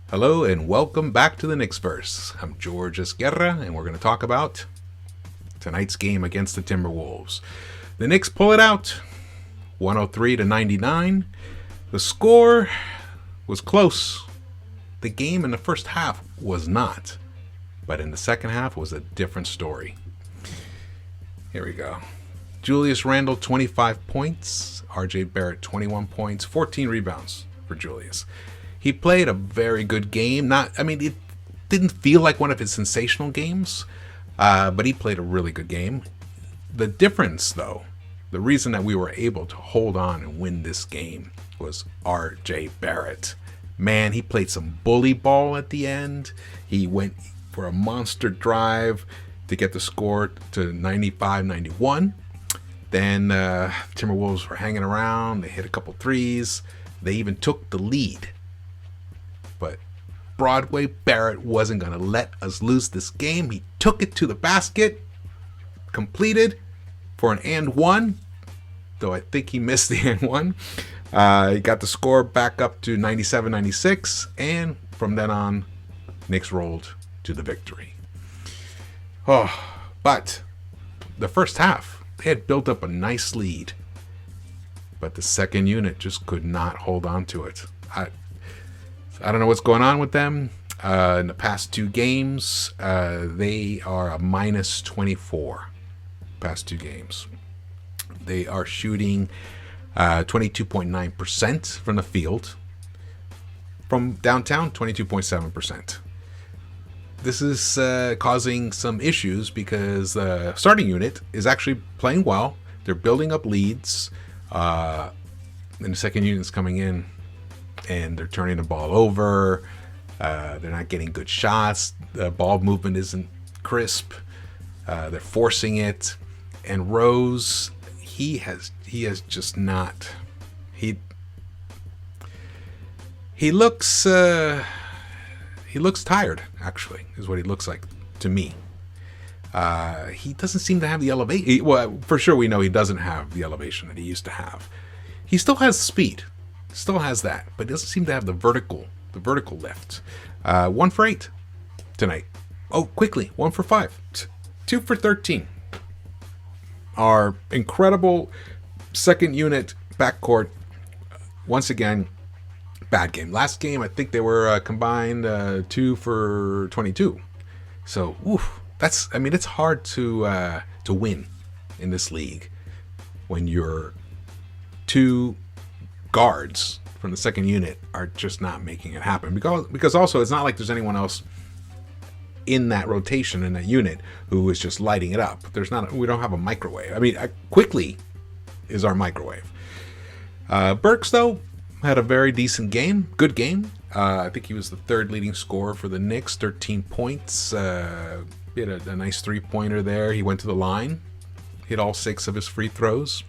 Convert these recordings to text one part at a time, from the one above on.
Hello and welcome back to the Knicks-Verse. I'm George Esguerra and we're going to talk about tonight's game against the Timberwolves. The Knicks pull it out, 103-99. The score was close. The game in the first half was not, but in the second half was a different story. Here we go. Julius Randle, 25 points. Barrett, 21 points, 14 rebounds for Julius. He played a very good game. It didn't feel like one of his sensational games, but he played a really good game. The difference, though, the reason that we were able to hold on and win this game was R.J. Barrett. Man, he played some bully ball at the end. He went for a monster drive to get the score to 95-91. Then Timberwolves were hanging around. They hit a couple threes. They even took the lead. But Broadway Barrett wasn't going to let us lose this game. He took it to the basket, completed for an and one, though I think he missed the and one. He got the score back up to 97-96, and from then on, Knicks rolled to the victory. But the first half, they had built up a nice lead, but the second unit just could not hold on to it. I don't know what's going on with them. In the past two games, they are a minus 24. Past two games. They are shooting 22.9% from the field. From downtown, 22.7%. This is causing some issues because the starting unit is actually playing well. They're building up leads. And the second unit's coming in and they're turning the ball over. They're not getting good shots. The ball movement isn't crisp. They're forcing it. And Rose, he has just not. He looks tired, actually, is what he looks like to me. He doesn't seem to have the elevation. Well, for sure we know he doesn't have the elevation that he used to have. He still has speed. Still has that, but doesn't seem to have the vertical lift. 1 for 8 tonight. Oh, quickly, 1 for 5. 2 for 13. Our incredible second unit backcourt, once again, bad game. Last game, I think they were combined 2 for 22. So, it's hard to win in this league when your two guards from the second unit are just not making it happen. Because also, it's not like there's anyone else in that rotation in that unit who is just lighting it up. We don't have a microwave. Quickly is our microwave. Burks, though, had a very decent game. Good game. I think he was the third leading scorer for the Knicks, 13 points. He had a nice three-pointer there. He went to the line, hit all 6 of his free throws,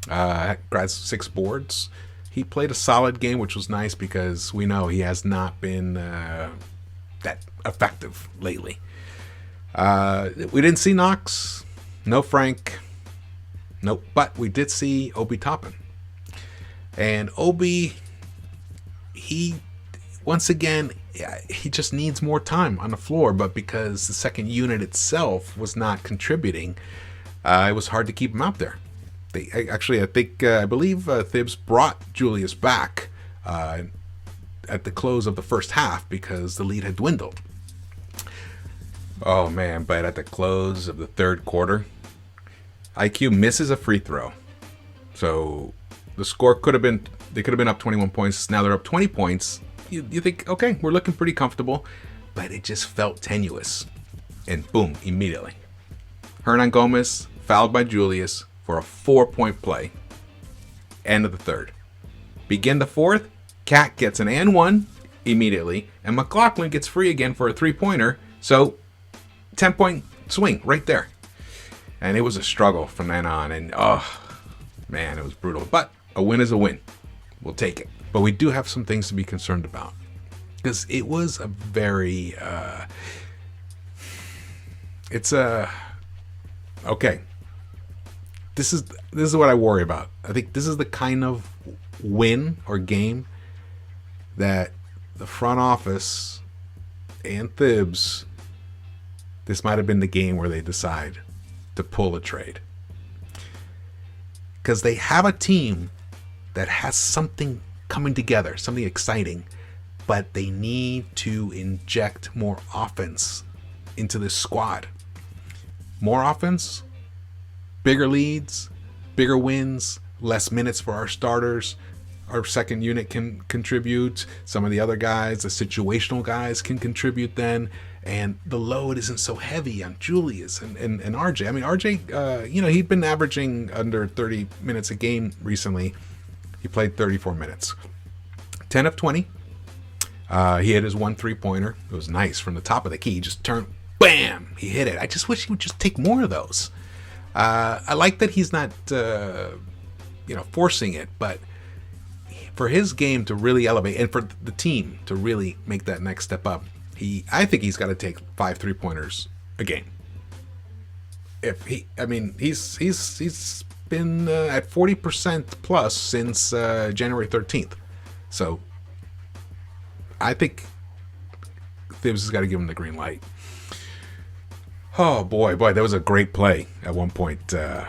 grabbed 6 boards. He played a solid game, which was nice because we know he has not been that effective lately. We didn't see Knox. No Frank. Nope. But we did see Obi Toppin. And Obi, once again, he just needs more time on the floor. But because the second unit itself was not contributing, it was hard to keep him out there. I believe Thibs brought Julius back at the close of the first half because the lead had dwindled. Oh man, but at the close of the third quarter, IQ misses a free throw. So the score could have been up 21 points. Now they're up 20 points. You think, okay, we're looking pretty comfortable, but it just felt tenuous. And boom, immediately. Hernan Gomez fouled by Julius for a 4-point play. End of the third. Begin the fourth. Cat gets an and one immediately, and McLaughlin gets free again for a 3-pointer. So 10-point swing right there. And it was a struggle from then on. And man, it was brutal. But a win is a win. We'll take it. But we do have some things to be concerned about. Because it was a very... okay. This is what I worry about. I think this is the kind of win or game that the front office and Thibs, this might have been the game where they decide to pull a trade. Because they have a team that has something coming together, something exciting, but they need to inject more offense into this squad. More offense, bigger leads, bigger wins, less minutes for our starters. Our second unit can contribute. Some of the other guys, the situational guys, can contribute then. And the load isn't so heavy on Julius and RJ. I mean, RJ, he'd been averaging under 30 minutes a game recently. He played 34 minutes. 10 of 20. He hit his 1 3-pointer. It was nice from the top of the key. He just turned, bam, he hit it. I just wish he would just take more of those. I like that he's not, forcing it, but for his game to really elevate and for the team to really make that next step up, I think he's got to take 5 3-pointers a game. He's been at 40% plus since January 13th. So I think Thibs has got to give him the green light. Oh boy, there was a great play at one point. I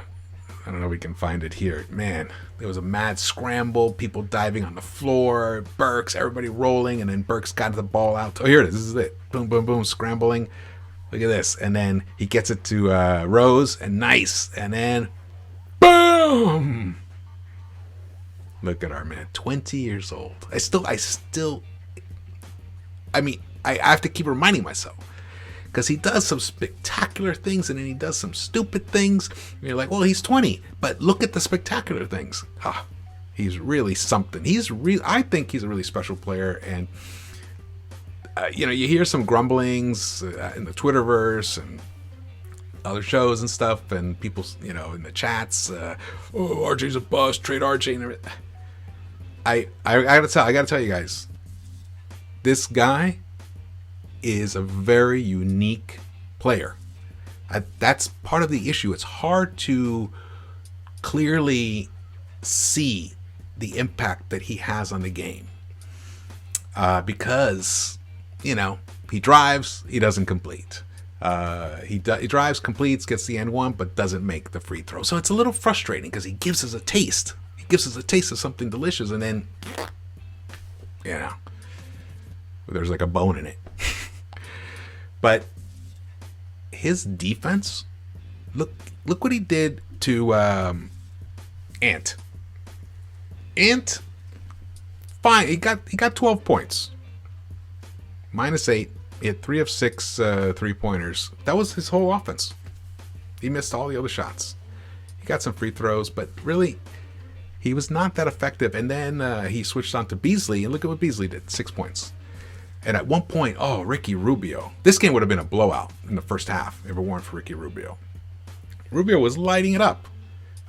don't know if we can find it here. Man, there was a mad scramble, people diving on the floor, Burks, everybody rolling, and then Burks got the ball out. Oh, here it is. This is it. Boom, boom, boom, scrambling. Look at this. And then he gets it to Rose, and nice. And then, boom! Look at our man, 20 years old. I have to keep reminding myself. Because he does some spectacular things and then he does some stupid things. And you're like, well, he's 20, but look at the spectacular things. He's really something. I think he's a really special player. And, you hear some grumblings in the Twitterverse and other shows and stuff, and people, in the chats, RJ's a bust, trade RJ and everything. I gotta tell you guys, this guy is a very unique player. That's part of the issue. It's hard to clearly see the impact that he has on the game because he drives, he doesn't complete. He drives, completes, gets the end one, but doesn't make the free throw. So it's a little frustrating because he gives us a taste. He gives us a taste of something delicious, and then there's like a bone in it. But his defense, look what he did to Ant. Ant, fine. He got 12 points. -8. He had 3 of 6 3-pointers. That was his whole offense. He missed all the other shots. He got some free throws, but really, he was not that effective. And then he switched on to Beasley, and look at what Beasley did. 6 points. And at one point, Ricky Rubio. This game would have been a blowout in the first half if it weren't for Ricky Rubio. Rubio was lighting it up.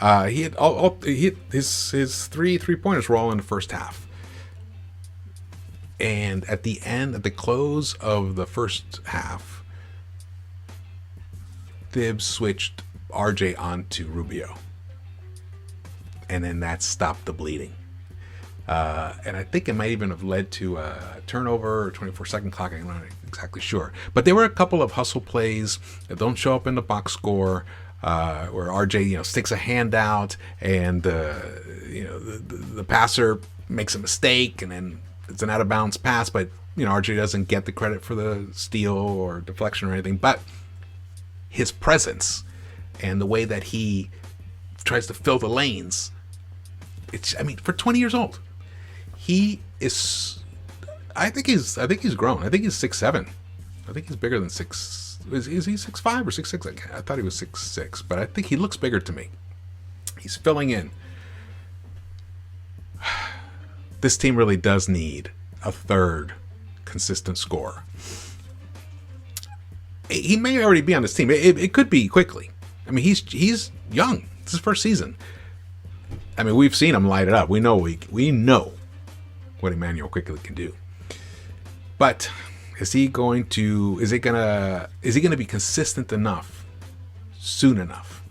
He hit his 3 3-pointers were all in the first half. And at the close of the first half, Thibs switched RJ onto Rubio. And then that stopped the bleeding. And I think it might even have led to a turnover or 24-second clock. I'm not exactly sure. But there were a couple of hustle plays that don't show up in the box score where RJ, sticks a hand out and the passer makes a mistake and then it's an out-of-bounds pass. But, RJ doesn't get the credit for the steal or deflection or anything. But his presence and the way that he tries to fill the lanes, for 20 years old. He is. I think he's grown. I think he's 6'7". I think he's bigger than 6. Is he 6'5" or 6'6"? I thought he was 6'6", but I think he looks bigger to me. He's filling in. This team really does need a third consistent scorer. He may already be on this team. It could be quickly. He's young. It's his first season. We've seen him light it up. We know what Emmanuel quickly can do. But is he going to be consistent enough soon enough?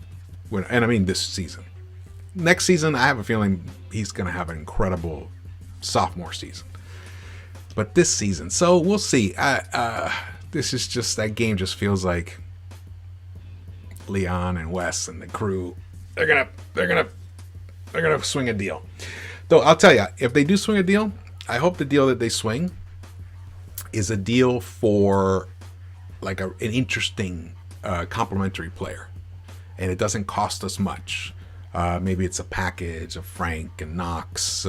This season. Next season, I have a feeling he's going to have an incredible sophomore season. but this season. So we'll see. This is just, that game just feels like Leon and Wes and the crew, they're gonna swing a deal. Though I'll tell you, if they do swing a deal, I hope the deal that they swing is a deal for like an interesting complementary player, and it doesn't cost us much. Maybe it's a package of Frank and Knox,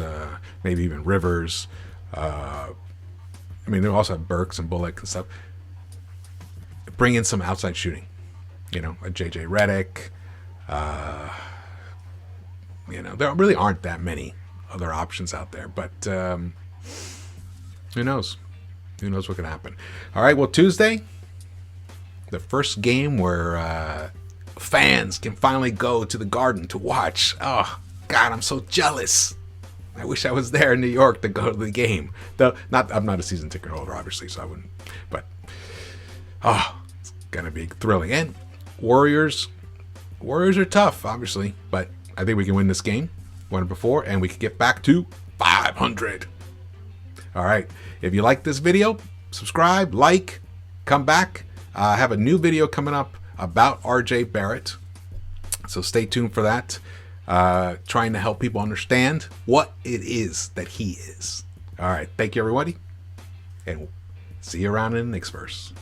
maybe even Rivers. I mean, they also have Burks and Bullock and stuff. Bring in some outside shooting, a JJ Redick. There really aren't that many other options out there, but who knows? Who knows what can happen? All right, well, Tuesday, the first game where fans can finally go to the Garden to watch. Oh, God, I'm so jealous. I wish I was there in New York to go to the game. Though, I'm not a season ticket holder, obviously, so I wouldn't. But, it's going to be thrilling. And Warriors are tough, obviously, but I think we can win this game. Won it before, and we can get back to 500. All right. If you like this video, subscribe, like, come back. I have a new video coming up about RJ Barrett, so stay tuned for that. Trying to help people understand what it is that he is. All right. Thank you, everybody, and see you around in the Knicks-Verse.